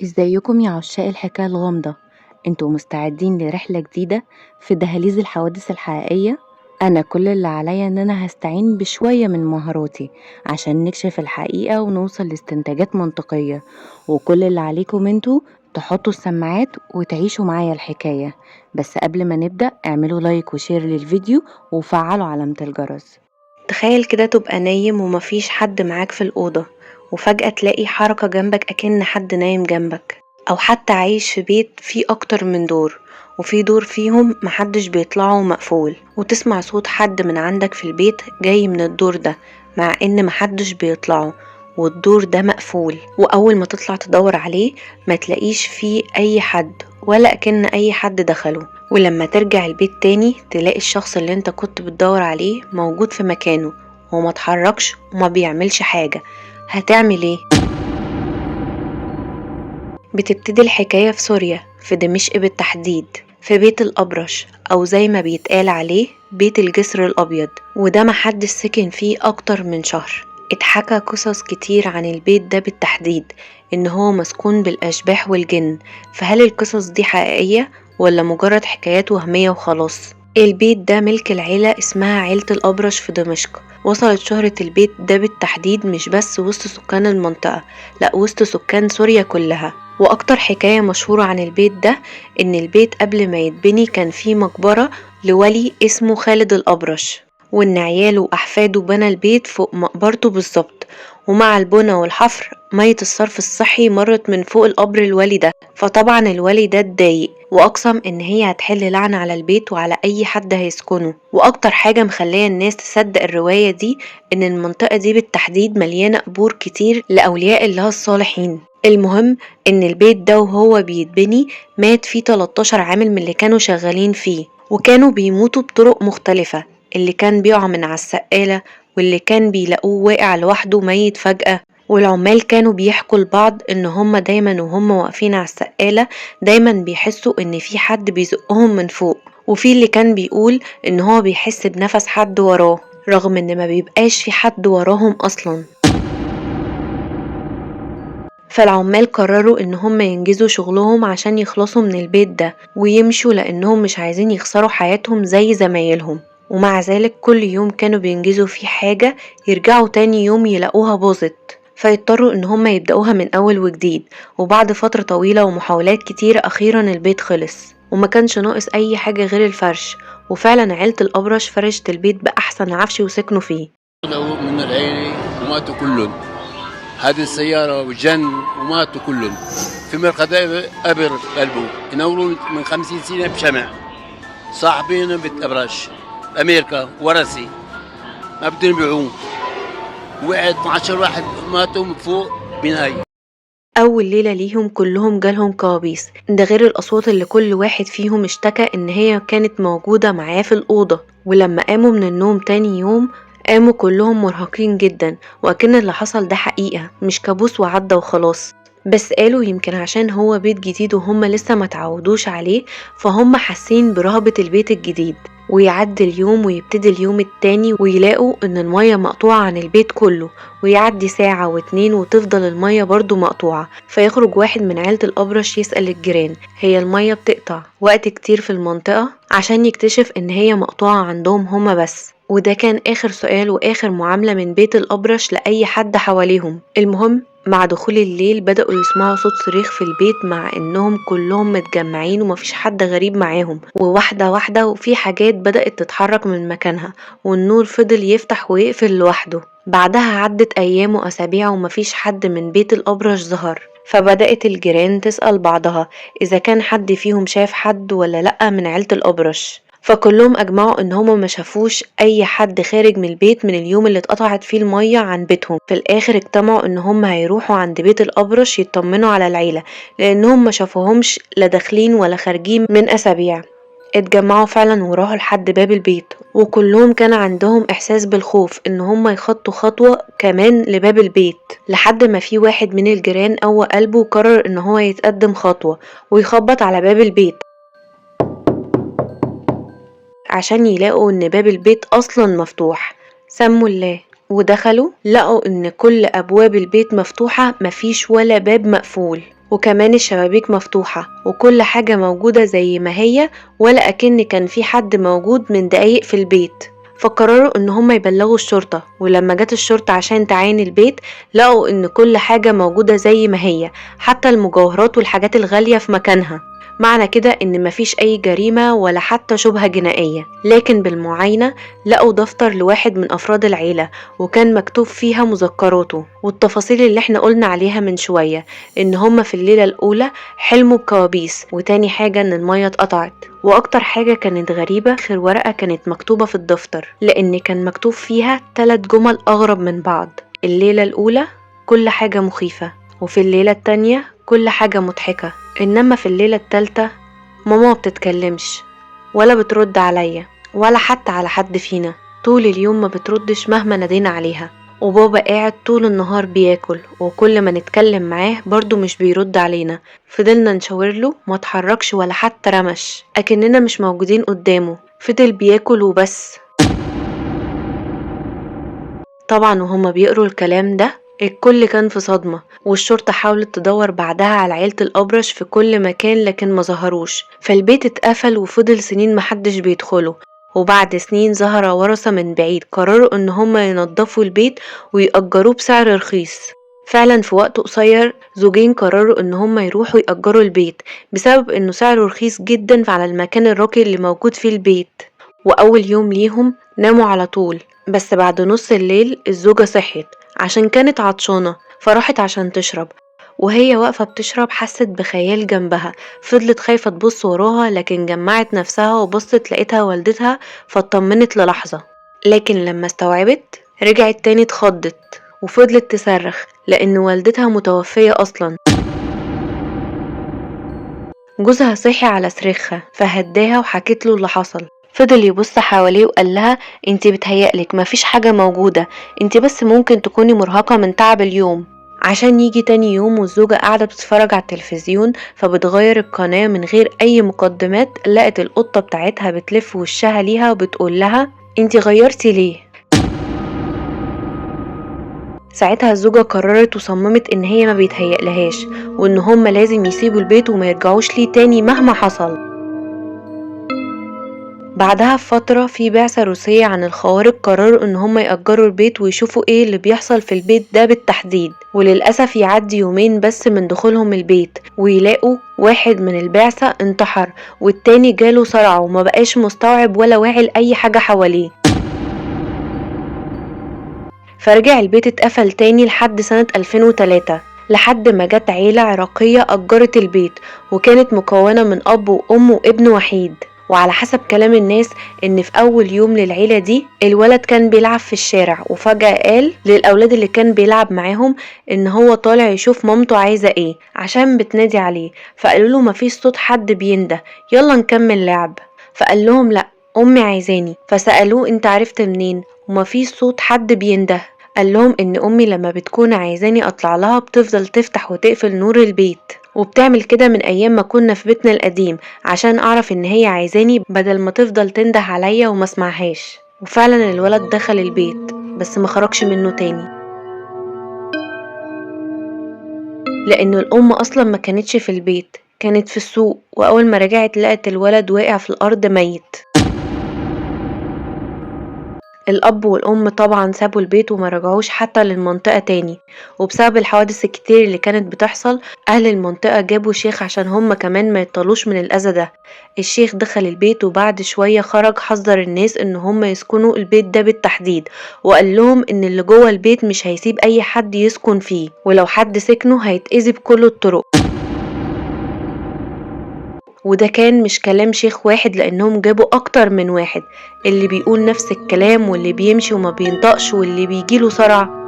ازيكم يا عشاق الحكاية الغامضة؟ انتوا مستعدين لرحلة جديدة في دهاليز الحوادث الحقيقية؟ انا كل اللي عليا ان انا هستعين بشوية من مهاراتي عشان نكشف الحقيقة ونوصل لاستنتاجات منطقية، وكل اللي عليكم انتوا تحطوا السماعات وتعيشوا معايا الحكاية. بس قبل ما نبدأ اعملوا لايك وشير للفيديو وفعلوا علامة الجرس. تخيل كده تبقى نايم ومفيش حد معاك في الأوضة، وفجأة تلاقي حركة جنبك أكن حد نايم جنبك، أو حتى عايش في بيت فيه أكتر من دور، وفي دور فيهم محدش بيطلعه ومقفول، وتسمع صوت حد من عندك في البيت جاي من الدور ده مع إن محدش بيطلعه والدور ده مقفول. وأول ما تطلع تدور عليه ما تلاقيش فيه أي حد ولا أكن أي حد دخله، ولما ترجع البيت تاني تلاقي الشخص اللي انت كنت بتدور عليه موجود في مكانه وما اتحركش وما بيعملش حاجة. هتعمل ايه؟ بتبتدي الحكاية في سوريا، في دمشق بالتحديد، في بيت الأبرش، أو زي ما بيتقال عليه بيت الجسر الأبيض، وده محدش سكن فيه أكتر من شهر. اتحكى قصص كتير عن البيت ده بالتحديد إن هو مسكون بالأشباح والجن، فهل القصص دي حقيقية ولا مجرد حكايات وهمية وخلاص؟ البيت ده ملك العيلة اسمها عيلة الأبرش في دمشق. وصلت شهرة البيت ده بالتحديد مش بس وسط سكان المنطقة، لأ وسط سكان سوريا كلها. واكتر حكاية مشهورة عن البيت ده ان البيت قبل ما يتبني كان فيه مقبرة لولي اسمه خالد الأبرش، وان عياله واحفاده بنى البيت فوق مقبرته بالظبط، ومع البنا والحفر مية الصرف الصحي مرت من فوق القبر الولي ده. فطبعا الولي ده اتضايق واقسم ان هي هتحل لعنة على البيت وعلى اي حد هيسكنه. واكتر حاجة مخلية الناس تصدق الرواية دي ان المنطقة دي بالتحديد مليانة قبور كتير لأولياء الله الصالحين. المهم ان البيت ده وهو بيتبني مات فيه 13 عامل من اللي كانوا شغالين فيه، وكانوا بيموتوا بطرق مختلفة، اللي كان بيقع من على السقالة، واللي كان بيلاقوه واقع لوحده ميت فجأة. والعمال كانوا بيحكوا لبعض ان هما دايما وهم واقفين على السقالة دايما بيحسوا ان في حد بيزقهم من فوق، وفي اللي كان بيقول ان هو بيحس بنفس حد وراه رغم ان ما بيبقاش في حد وراهم اصلا. فالعمال قرروا ان هم ينجزوا شغلهم عشان يخلصوا من البيت ده ويمشوا لانهم مش عايزين يخسروا حياتهم زي زمايلهم. ومع ذلك كل يوم كانوا بينجزوا فيه حاجة يرجعوا تاني يوم يلاقوها باظت، فيضطروا ان هم يبدأوها من اول وجديد. وبعد فترة طويلة ومحاولات كتير اخيرا البيت خلص وما كانش ناقص اي حاجة غير الفرش، وفعلا عيلة الأبرش فرشت البيت بأحسن عفش وسكنوا فيه. من العيلة وماتوا كلهم. هذه السيارة وجن وماتوا كلهم في مرقد أبر قلبه ينوروا من 50 سنة بشمع. صاحبين بيت أبرش أمريكا ورثي ما بدهم يبيعوه، وقعد 12 واحد ماتوا من فوق بناي. أول ليلة ليهم كلهم جالهم كوابيس، ده غير الأصوات اللي كل واحد فيهم اشتكى إن هي كانت موجودة معاه في الأوضة. ولما قاموا من النوم تاني يوم قاموا كلهم مرهقين جدا، وأكن اللي حصل ده حقيقة مش كابوس وعدى وخلاص. بس قالوا يمكن عشان هو بيت جديد وهم لسه ما تعودوش عليه، فهم حاسين برهبة البيت الجديد. ويعدي اليوم ويبتدي اليوم التاني ويلاقوا ان المية مقطوعة عن البيت كله، ويعدي ساعة واتنين وتفضل المية برضو مقطوعة. فيخرج واحد من عيلة الأبرش يسأل الجيران هي المية بتقطع وقت كتير في المنطقة، عشان يكتشف ان هي مقطوعة عندهم هما بس. وده كان آخر سؤال وآخر معاملة من بيت الأبرش لأي حد حواليهم. المهم مع دخول الليل بدأوا يسمعوا صوت صريخ في البيت مع انهم كلهم متجمعين ومفيش حد غريب معاهم، وواحدة واحدة وفي حاجات بدأت تتحرك من مكانها، والنور فضل يفتح ويقفل لوحده. بعدها عدت أيام وأسابيع ومفيش حد من بيت الأبرش ظهر. فبدأت الجيران تسأل بعضها إذا كان حد فيهم شاف حد ولا لأ من عيلة الأبرش، فكلهم أجمعوا إن هما ما شافوش أي حد خارج من البيت من اليوم اللي اتقطعت فيه المية عن بيتهم. في الآخر اجتمعوا إن هما هيروحوا عند بيت الأبرش يطمنوا على العيلة لأنهم ما شافوهمش لا داخلين ولا خارجين من أسابيع. اتجمعوا فعلا وراحوا لحد باب البيت، وكلهم كان عندهم إحساس بالخوف إن هما يخطوا خطوة كمان لباب البيت، لحد ما في واحد من الجيران قوى قلبه وقرر إن هو يتقدم خطوة ويخبط على باب البيت عشان يلاقوا ان باب البيت اصلا مفتوح. سموا الله ودخلوا لقوا ان كل ابواب البيت مفتوحة، مفيش ولا باب مقفول. وكمان الشبابيك مفتوحة وكل حاجة موجودة زي ما هي، ولا أكن كان في حد موجود من دقايق في البيت. فقرروا ان هم يبلغوا الشرطة، ولما جت الشرطة عشان تعاين البيت لقوا ان كل حاجة موجودة زي ما هي، حتى المجوهرات والحاجات الغالية في مكانها. معنى كده ان مفيش اي جريمة ولا حتى شبهة جنائية. لكن بالمعاينة لقوا دفتر لواحد من افراد العيلة، وكان مكتوب فيها مذكراته والتفاصيل اللي احنا قلنا عليها من شوية، ان هم في الليلة الاولى حلموا بكوابيس، وتاني حاجة ان المية اتقطعت. واكتر حاجة كانت غريبة اخر ورقة كانت مكتوبة في الدفتر، لان كان مكتوب فيها 3 جمل اغرب من بعض. الليلة الاولى كل حاجة مخيفة، وفي الليلة التانية كل حاجة مضحكة، انما في الليلة التالتة ماما ما بتتكلمش ولا بترد عليا ولا حتى على حد فينا. طول اليوم ما بتردش مهما نادينا عليها، وبابا قاعد طول النهار بياكل، وكل ما نتكلم معاه برضو مش بيرد علينا. فضلنا نشاورله ما اتحركش ولا حتى رمش، اكننا مش موجودين قدامه. فضل بياكل وبس. طبعا وهما بيقروا الكلام ده الكل كان في صدمة، والشرطة حاولت تدور بعدها على عيلة الأبرش في كل مكان لكن ما ظهروش. فالبيت اتقفل وفضل سنين محدش بيدخله. وبعد سنين ظهر ورثة من بعيد قرروا ان هما ينظفوا البيت ويأجروه بسعر رخيص. فعلا في وقت قصير زوجين قرروا ان هما يروحوا يأجروا البيت بسبب انه سعره رخيص جدا على المكان الراقي اللي موجود فيه البيت. وأول يوم ليهم ناموا على طول، بس بعد نص الليل الزوجة صحيت عشان كانت عطشانة، فراحت عشان تشرب. وهي واقفة بتشرب حست بخيال جنبها. فضلت خايفة تبص وراها، لكن جمعت نفسها وبصت لقيتها والدتها، فاطمنت للحظة. لكن لما استوعبت رجعت تاني اتخضت وفضلت تصرخ لأن والدتها متوفية أصلا. جوزها صحي على صريخها فهداها وحكت له اللي حصل. فضل يبص حواليه وقال لها انتي بتهيألك مفيش حاجة موجودة، انتي بس ممكن تكوني مرهقة من تعب اليوم. عشان يجي تاني يوم والزوجة قاعدة بتتفرج على التلفزيون، فبتغير القناة من غير اي مقدمات لقت القطة بتاعتها بتلف وشها ليها وبتقول لها انتي غيرتي ليه؟ ساعتها الزوجة قررت وصممت ان هي ما بيتهيألهاش، وان هما لازم يسيبوا البيت وما يرجعوش ليه تاني مهما حصل. بعدها بفترة في بعثة روسية عن الخوارق قرروا ان هم يأجروا البيت ويشوفوا ايه اللي بيحصل في البيت ده بالتحديد. وللأسف يعدي يومين بس من دخولهم البيت ويلاقوا واحد من البعثة انتحر، والتاني جاله صرع وما بقاش مستوعب ولا واعي لأي حاجة حواليه. فرجع البيت اتقفل تاني لحد سنة 2003، لحد ما جت عيلة عراقية أجرت البيت، وكانت مكونة من أب وأم وابن وحيد. وعلى حسب كلام الناس ان في اول يوم للعيلة دي الولد كان بيلعب في الشارع، وفجأة قال للاولاد اللي كان بيلعب معاهم ان هو طالع يشوف مامته عايزة ايه عشان بتنادي عليه. فقالوا له مفيش صوت حد بينده، يلا نكمل لعب. فقال لهم لا، امي عايزاني. فسألوه انت عرفت منين ومفيش صوت حد بينده؟ قال لهم ان امي لما بتكون عايزاني اطلع لها بتفضل تفتح وتقفل نور البيت، وبتعمل كده من ايام ما كنا في بيتنا القديم عشان اعرف ان هي عايزاني بدل ما تفضل تنده عليا وما اسمعهاش. وفعلا الولد دخل البيت بس ما خرجش منه تاني، لان الام اصلا ما كانتش في البيت، كانت في السوق. واول ما رجعت لقت الولد واقع في الارض ميت. الأب والأم طبعا سابوا البيت وما رجعوش حتى للمنطقة تاني. وبسبب الحوادث الكتير اللي كانت بتحصل أهل المنطقة جابوا شيخ عشان هم كمان ما يطلوش من الأذى ده. الشيخ دخل البيت وبعد شوية خرج حذر الناس ان هم يسكنوا البيت ده بالتحديد، وقال لهم ان اللي جوه البيت مش هيسيب اي حد يسكن فيه، ولو حد سكنه هيتأذي بكل الطرق. وده كان مش كلام شيخ واحد، لانهم جابوا اكتر من واحد، اللي بيقول نفس الكلام واللي بيمشي وما بينطقش واللي بيجيله صرع.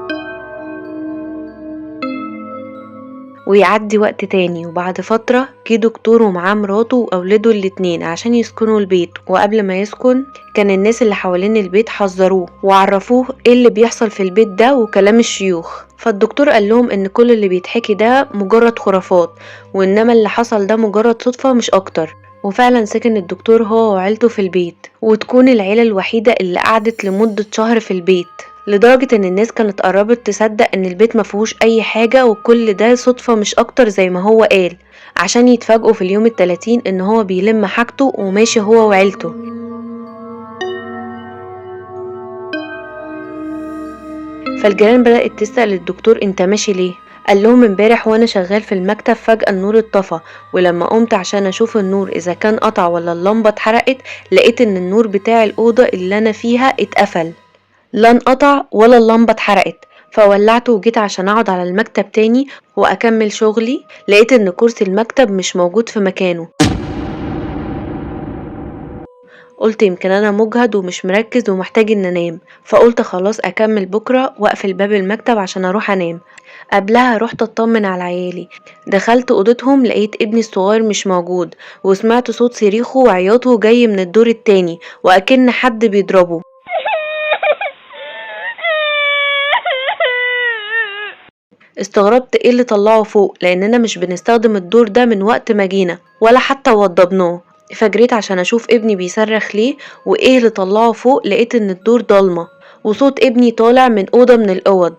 ويعدي وقت تاني، وبعد فترة جه دكتور ومعاه مراته واولاده الاتنين عشان يسكنوا البيت. وقبل ما يسكن كان الناس اللي حوالين البيت حذروه وعرفوه ايه اللي بيحصل في البيت ده وكلام الشيوخ. فالدكتور قال لهم ان كل اللي بيتحكي ده مجرد خرافات، وانما اللي حصل ده مجرد صدفة مش اكتر. وفعلا سكن الدكتور هو وعيلته في البيت، وتكون العيلة الوحيدة اللي قعدت لمدة شهر في البيت. لدرجة ان الناس كانت قربت تصدق ان البيت مفيهوش اي حاجة وكل ده صدفة مش اكتر زي ما هو قال، عشان يتفاجئوا في اليوم ال30 ان هو بيلم حاجته وماشي هو وعيلته. فالجيران بدأت تسأل الدكتور انت ماشي ليه؟ قال لهم امبارح وانا شغال في المكتب فجأة النور اتطفى، ولما قمت عشان اشوف النور اذا كان قطع ولا اللمبة اتحرقت لقيت ان النور بتاع الأوضة اللي انا فيها اتقفل، لا انقطع ولا اللمبة اتحرقت. فولعته وجيت عشان اقعد على المكتب تاني واكمل شغلي، لقيت ان كرسي المكتب مش موجود في مكانه. قلت يمكن انا مجهد ومش مركز ومحتاج ان انام، فقلت خلاص اكمل بكرة واقفل باب المكتب عشان اروح انام. قبلها رحت اطمن على عيالي، دخلت اوضتهم لقيت ابني الصغير مش موجود، وسمعت صوت صريخه وعياطه جاي من الدور التاني واكن حد بيضربه. استغربت ايه اللي طلعه فوق لاننا مش بنستخدم الدور ده من وقت ما جينا ولا حتى وضبناه. فجريت عشان اشوف ابني بيصرخ ليه وايه اللي طلعه فوق، لقيت ان الدور ضلمه وصوت ابني طالع من اوضه من الاوض.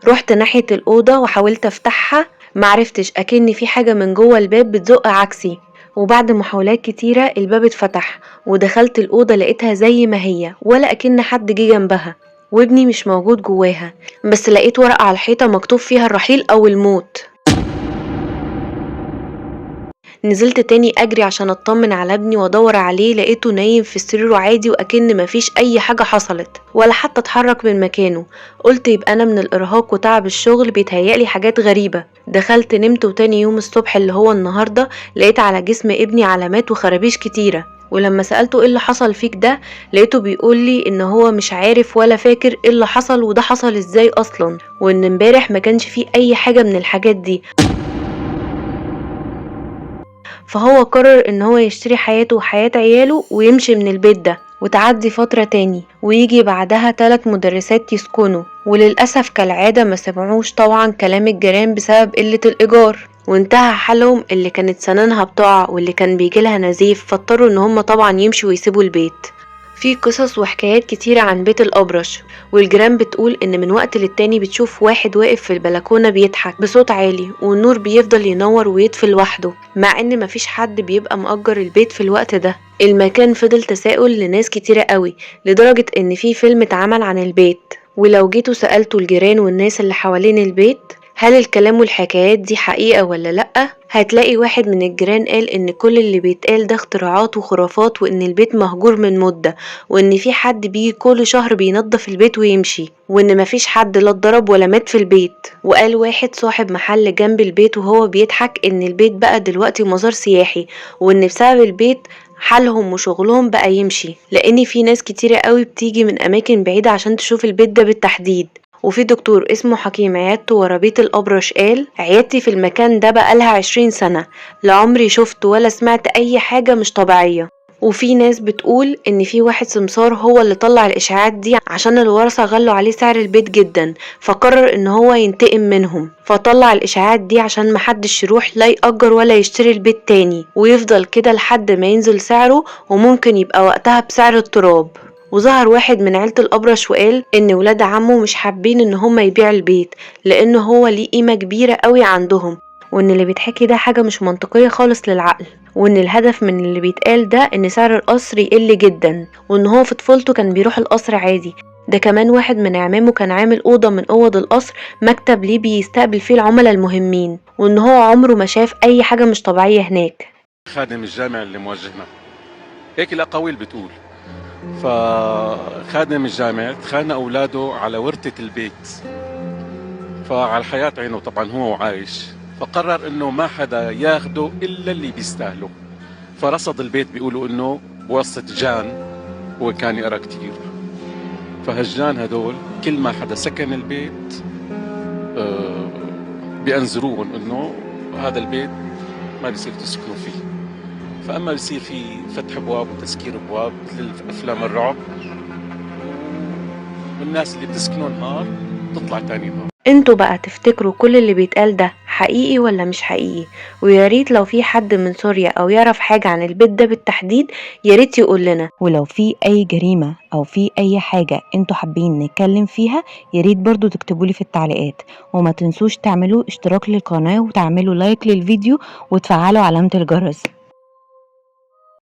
رحت ناحيه الاوضه وحاولت افتحها، معرفتش، اكن في حاجه من جوه الباب بتزق عكسي. وبعد محاولات كتيره الباب اتفتح ودخلت الاوضه لقيتها زي ما هي ولا اكن حد جه جنبها، وابني مش موجود جواها، بس لقيت ورقة على الحيطة مكتوب فيها الرحيل أو الموت. نزلت تاني أجري عشان أطمن على ابني وأدور عليه، لقيته نايم في سريره عادي وأكن مفيش أي حاجة حصلت ولا حتى اتحرك من مكانه. قلت يبقى أنا من الإرهاق وتعب الشغل بيتهيألي حاجات غريبة. دخلت نمت، وتاني يوم الصبح اللي هو النهاردة لقيت على جسم ابني علامات وخرابيش كتيرة، ولما سألته ايه اللي حصل فيك ده لقيته بيقولي ان هو مش عارف ولا فاكر ايه اللي حصل وده حصل ازاي اصلا، وان امبارح ما كانش فيه اي حاجة من الحاجات دي. فهو قرر ان هو يشتري حياته وحياة عياله ويمشي من البيت ده، وتعدي فترة تاني ويجي بعدها 3 مدرسات يسكنوا، وللأسف كالعادة ما سمعوش طبعا كلام الجيران بسبب قلة الإيجار، وانتهى حالهم اللي كانت سنانها بتقع واللي كان بيجيلها نزيف، فاضطروا ان هم طبعا يمشوا ويسيبوا البيت. في قصص وحكايات كتيرة عن بيت الأبرش، والجيران بتقول إن من وقت للتاني بتشوف واحد واقف في البلكونة بيضحك بصوت عالي والنور بيفضل ينور ويطفي لوحده، مع إن مفيش حد بيبقى مأجر البيت في الوقت ده. المكان فضل تساؤل لناس كتيرة قوي، لدرجة إن في فيلم اتعمل عن البيت. ولو جيتوا سألتوا الجيران والناس اللي حوالين البيت هل الكلام والحكايات دي حقيقة ولا لأ، هتلاقي واحد من الجيران قال ان كل اللي بيتقال ده اختراعات وخرافات، وان البيت مهجور من مدة، وان في حد بيجي كل شهر بينظف البيت ويمشي، وان مفيش حد لا اتضرب ولا مات في البيت. وقال واحد صاحب محل جنب البيت وهو بيضحك ان البيت بقى دلوقتي مزار سياحي، وان بسبب البيت حالهم وشغلهم بقى يمشي، لان في ناس كتيرة قوي بتيجي من اماكن بعيدة عشان تشوف البيت ده بالتحديد. وفي دكتور اسمه حكيم عيادته ورا بيت الأبرش قال عيادتي في المكان ده بقالها 20 سنة، لا عمري شفت ولا سمعت أي حاجة مش طبيعية. وفي ناس بتقول ان في واحد سمسار هو اللي طلع الاشاعات دي عشان الورثة غلوا عليه سعر البيت جدا، فقرر ان هو ينتقم منهم، فطلع الاشاعات دي عشان محدش يروح لا يأجر ولا يشتري البيت تاني، ويفضل كده لحد ما ينزل سعره، وممكن يبقى وقتها بسعر التراب. وظهر واحد من عيلة الأبرش وقال إن ولاد عمه مش حابين إن هما يبيع البيت لأن هو ليه قيمة كبيرة قوي عندهم، وإن اللي بيتحكي ده حاجة مش منطقية خالص للعقل، وإن الهدف من اللي بيتقال ده إن سعر القصر يقل جدا، وإن هو في طفولته كان بيروح القصر عادي. ده كمان واحد من عمامه كان عامل أوضة من أوض القصر مكتب ليه بيستقبل فيه العملاء المهمين، وإن هو عمره ما شاف أي حاجة مش طبيعية هناك. خادم الجامع اللي موجهنا هيك الأقاويل بتقول. فخادم الجامع تخانق أولاده على ورثة البيت، فعلى الحياة عينه طبعا هو عايش، فقرر انه ما حدا ياخده الا اللي بيستاهله، فرصد البيت. بيقولوا انه بواسطة جان هو كان يقرا كتير، فهالجان هدول كل ما حدا سكن البيت بينذروهم انه هذا البيت ما بيصير تسكنوا فيه. فاما بيصير في فتح ابواب وتسكير ابواب مثل افلام الرعب، والناس اللي بتسكنوا نهار تطلع تاني نهار. انتوا بقى تفتكروا كل اللي بيتقال ده حقيقي ولا مش حقيقي. وياريت لو في حد من سوريا او يعرف حاجة عن البيت ده بالتحديد ياريت يقول لنا. ولو في اي جريمة او في اي حاجة انتوا حابين نتكلم فيها ياريت برضو تكتبولي في التعليقات. وما تنسوش تعملوا اشتراك للقناة وتعملوا لايك للفيديو وتفعلوا علامة الجرس.